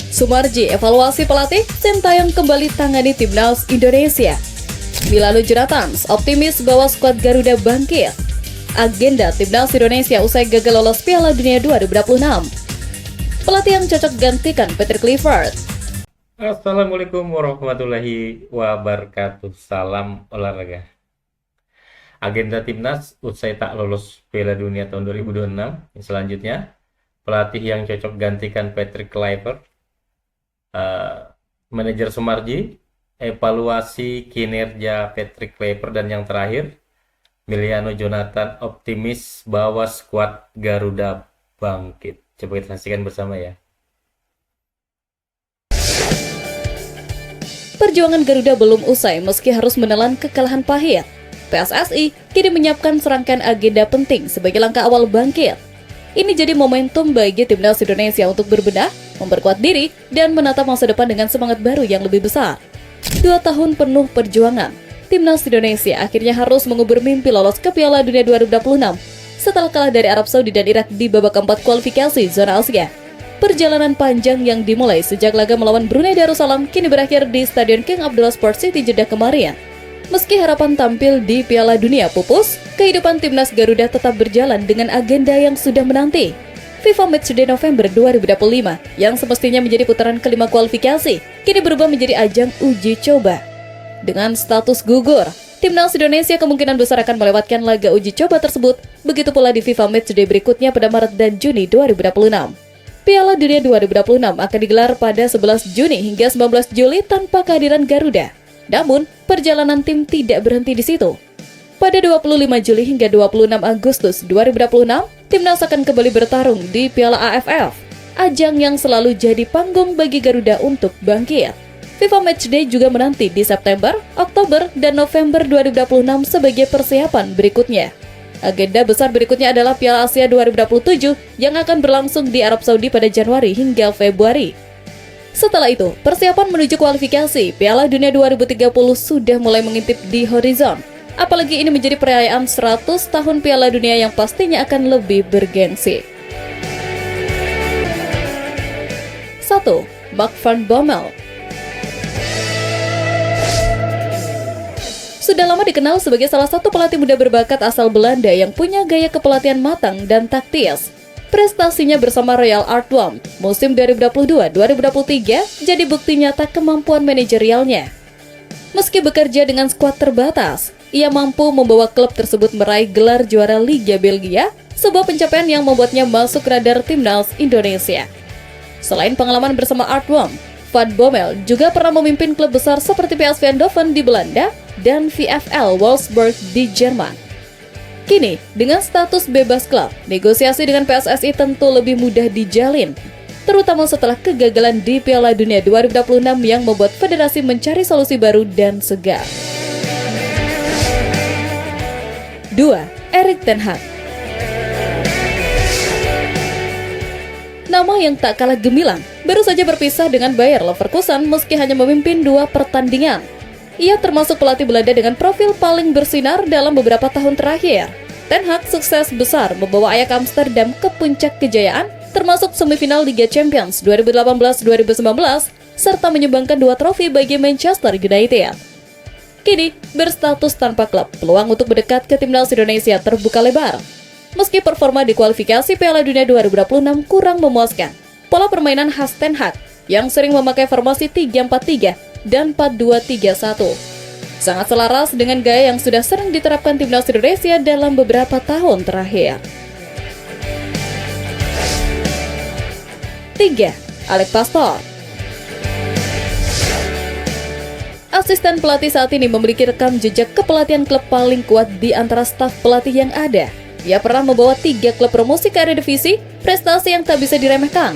Sumarji evaluasi pelatih, Sintayong kembali tangani timnas Indonesia. Milano Jonathan optimis bahwa skuad Garuda bangkit. Agenda timnas Indonesia usai gagal lolos Piala Dunia 2026. Pelatih yang cocok gantikan Patrick Kluivert. Assalamualaikum warahmatullahi wabarakatuh. Salam olahraga. Agenda timnas usai tak lolos Piala Dunia tahun 2026. Selanjutnya, pelatih yang cocok gantikan Patrick Kluivert. Manajer Sumarji evaluasi kinerja Patrick Kluivert, dan yang terakhir, Milano Jonathan optimis bahwa skuad Garuda bangkit. Coba kita saksikan bersama ya. Perjuangan Garuda belum usai meski harus menelan kekalahan pahit. PSSI kini menyiapkan serangkaian agenda penting sebagai langkah awal bangkit. Ini jadi momentum bagi timnas Indonesia untuk berbenah, memperkuat diri, dan menatap masa depan dengan semangat baru yang lebih besar. 2 tahun penuh perjuangan, timnas Indonesia akhirnya harus mengubur mimpi lolos ke Piala Dunia 2026 setelah kalah dari Arab Saudi dan Irak di babak keempat kualifikasi zona Asia. Perjalanan panjang yang dimulai sejak laga melawan Brunei Darussalam kini berakhir di Stadion King Abdullah Sports City Jeddah kemarin. Meski harapan tampil di Piala Dunia pupus, kehidupan timnas Garuda tetap berjalan dengan agenda yang sudah menanti. FIFA Matchday November 2025 yang semestinya menjadi putaran kelima kualifikasi kini berubah menjadi ajang uji coba. Dengan status gugur, timnas Indonesia kemungkinan besar akan melewatkan laga uji coba tersebut, begitu pula di FIFA Matchday berikutnya pada Maret dan Juni 2026. Piala Dunia 2026 akan digelar pada 11 Juni hingga 19 Juli tanpa kehadiran Garuda. Namun, perjalanan tim tidak berhenti di situ. Pada 25 Juli hingga 26 Agustus 2026, timnas akan kembali bertarung di Piala AFF, ajang yang selalu jadi panggung bagi Garuda untuk bangkit. FIFA Matchday juga menanti di September, Oktober, dan November 2026 sebagai persiapan berikutnya. Agenda besar berikutnya adalah Piala Asia 2027 yang akan berlangsung di Arab Saudi pada Januari hingga Februari. Setelah itu, persiapan menuju kualifikasi Piala Dunia 2030 sudah mulai mengintip di horizon. Apalagi ini menjadi perayaan 100 tahun Piala Dunia yang pastinya akan lebih bergengsi. 1. Mark van Bommel. Sudah lama dikenal sebagai salah satu pelatih muda berbakat asal Belanda yang punya gaya kepelatihan matang dan taktis. Prestasinya bersama Royal Antwerp musim 2022-2023 jadi bukti nyata kemampuan manajerialnya. Meski bekerja dengan skuad terbatas, ia mampu membawa klub tersebut meraih gelar juara Liga Belgia, sebuah pencapaian yang membuatnya masuk radar timnas Indonesia. Selain pengalaman bersama Antwerp, Van Bommel juga pernah memimpin klub besar seperti PSV Eindhoven di Belanda dan VfL Wolfsburg di Jerman. Kini, dengan status bebas klub, negosiasi dengan PSSI tentu lebih mudah dijalin, terutama setelah kegagalan di Piala Dunia 2026 yang membuat federasi mencari solusi baru dan segar. 2. Erik ten Hag. Nama yang tak kalah gemilang, baru saja berpisah dengan Bayer Leverkusen meski hanya memimpin 2 pertandingan. Ia termasuk pelatih Belanda dengan profil paling bersinar dalam beberapa tahun terakhir. Ten Hag sukses besar membawa Ajax Amsterdam ke puncak kejayaan, termasuk semifinal Liga Champions 2018-2019, serta menyumbangkan 2 trofi bagi Manchester United. Kini, berstatus tanpa klub, peluang untuk mendekat ke timnas Indonesia terbuka lebar. Meski performa di kualifikasi Piala Dunia 2026 kurang memuaskan, pola permainan khas Ten Hag yang sering memakai formasi 3-4-3 dan 4-2-3-1 sangat selaras dengan gaya yang sudah sering diterapkan timnas Indonesia dalam beberapa tahun terakhir. 3. Alex Pastoor. Asisten pelatih saat ini memiliki rekam jejak kepelatihan klub paling kuat di antara staf pelatih yang ada. Ia pernah membawa 3 klub promosi ke Eredivisie, prestasi yang tak bisa diremehkan.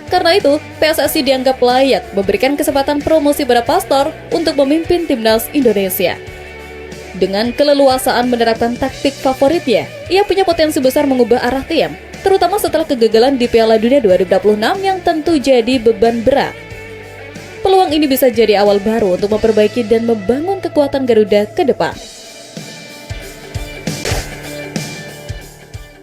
Karena itu, PSSI dianggap layak memberikan kesempatan promosi pada Pastoor untuk memimpin timnas Indonesia. Dengan keleluasaan menerapkan taktik favoritnya, ia punya potensi besar mengubah arah tim, terutama setelah kegagalan di Piala Dunia 2026 yang tentu jadi beban berat. Peluang ini bisa jadi awal baru untuk memperbaiki dan membangun kekuatan Garuda ke depan.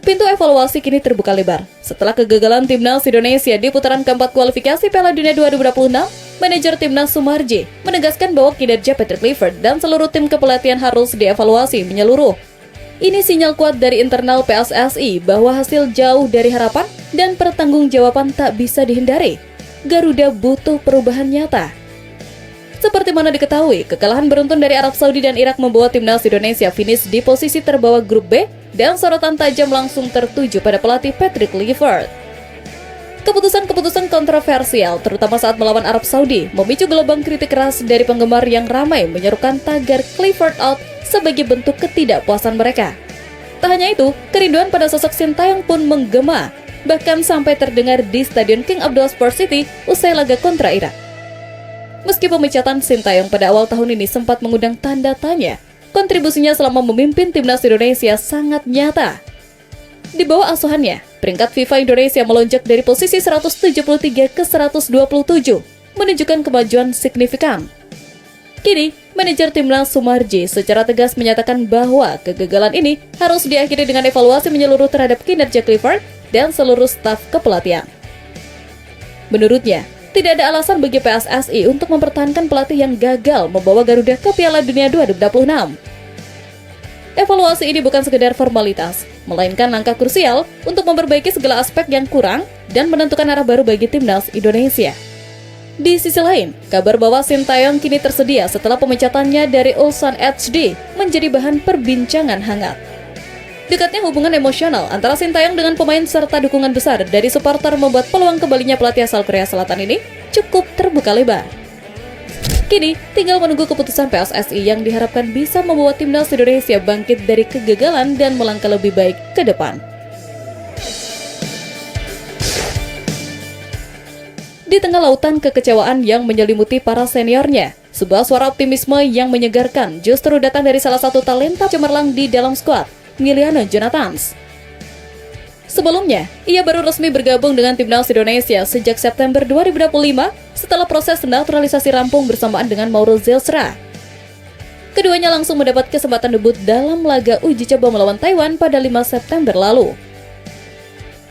Pintu evaluasi kini terbuka lebar. Setelah kegagalan Timnas Indonesia di putaran keempat kualifikasi Piala Dunia 2026, manajer Timnas Sumarji menegaskan bahwa kinerja Patrick Kluivert dan seluruh tim kepelatihan harus dievaluasi menyeluruh. Ini sinyal kuat dari internal PSSI bahwa hasil jauh dari harapan dan pertanggungjawaban tak bisa dihindari. Garuda butuh perubahan nyata. Seperti mana diketahui, kekalahan beruntun dari Arab Saudi dan Irak membawa Timnas Indonesia finish di posisi terbawah grup B dan sorotan tajam langsung tertuju pada pelatih Patrick Kluivert. Keputusan-keputusan kontroversial, terutama saat melawan Arab Saudi, memicu gelombang kritik keras dari penggemar yang ramai menyerukan tagar Kluivert out sebagai bentuk ketidakpuasan mereka. Tak hanya itu, kerinduan pada sosok Sintayong pun menggema, bahkan sampai terdengar di Stadion King Abdullah Sports City usai laga kontra Irak. Meski pemecatan Sintayong pada awal tahun ini sempat mengundang tanda tanya, kontribusinya selama memimpin Timnas Indonesia sangat nyata. Di bawah asuhannya, peringkat FIFA Indonesia melonjak dari posisi 173 ke 127, menunjukkan kemajuan signifikan. Kini, manajer Timnas Sumarji secara tegas menyatakan bahwa kegagalan ini harus diakhiri dengan evaluasi menyeluruh terhadap kinerja Kluivert dan seluruh staf kepelatihan. Menurutnya, tidak ada alasan bagi PSSI untuk mempertahankan pelatih yang gagal membawa Garuda ke Piala Dunia 2026. Evaluasi ini bukan sekedar formalitas, melainkan langkah krusial untuk memperbaiki segala aspek yang kurang dan menentukan arah baru bagi Timnas Indonesia. Di sisi lain, kabar bahwa Sintayong kini tersedia setelah pemecatannya dari Ulsan HD menjadi bahan perbincangan hangat. Dekatnya hubungan emosional antara Sintayong dengan pemain serta dukungan besar dari supporter membuat peluang kembalinya pelatih asal Korea Selatan ini cukup terbuka lebar. Kini, tinggal menunggu keputusan PSSI yang diharapkan bisa membawa Timnas Indonesia bangkit dari kegagalan dan melangkah lebih baik ke depan. Di tengah lautan kekecewaan yang menyelimuti para seniornya, sebuah suara optimisme yang menyegarkan justru datang dari salah satu talenta cemerlang di dalam skuad, Emiliano Jonathans. Sebelumnya, ia baru resmi bergabung dengan Timnas Indonesia sejak September 2025 setelah proses naturalisasi rampung bersamaan dengan Mauro Zelstra. Keduanya langsung mendapat kesempatan debut dalam laga uji coba melawan Taiwan pada 5 September lalu.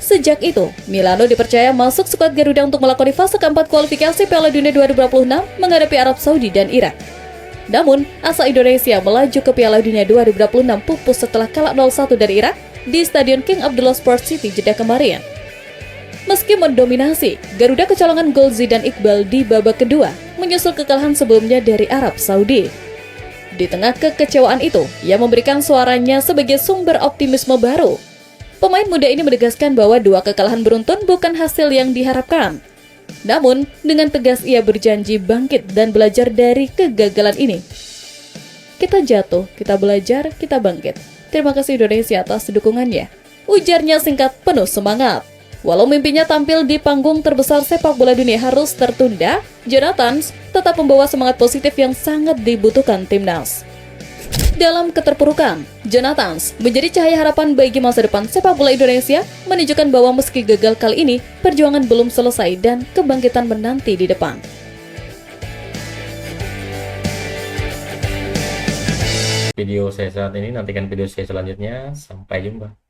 Sejak itu, Milano dipercaya masuk skuad Garuda untuk melakoni fase keempat kualifikasi Piala Dunia 2026 menghadapi Arab Saudi dan Irak. Namun, asa Indonesia melaju ke Piala Dunia 2026 pupus setelah kalah 0-1 dari Irak di Stadion King Abdullah Sports City Jeddah kemarin. Meski mendominasi, Garuda kecolongan gol Zidane Iqbal di babak kedua, menyusul kekalahan sebelumnya dari Arab Saudi. Di tengah kekecewaan itu, ia memberikan suaranya sebagai sumber optimisme baru. Pemain muda ini menegaskan bahwa dua kekalahan beruntun bukan hasil yang diharapkan. Namun, dengan tegas ia berjanji bangkit dan belajar dari kegagalan ini. Kita jatuh, kita belajar, kita bangkit. Terima kasih Indonesia atas dukungannya. Ujarnya singkat penuh semangat. Walau mimpinya tampil di panggung terbesar sepak bola dunia harus tertunda, Jonathans tetap membawa semangat positif yang sangat dibutuhkan Timnas. Dalam keterpurukan, Jonathans menjadi cahaya harapan bagi masa depan sepak bola Indonesia, menunjukkan bahwa meski gagal kali ini, perjuangan belum selesai dan kebangkitan menanti di depan. Video saya saat ini, nantikan video saya selanjutnya. Sampai jumpa.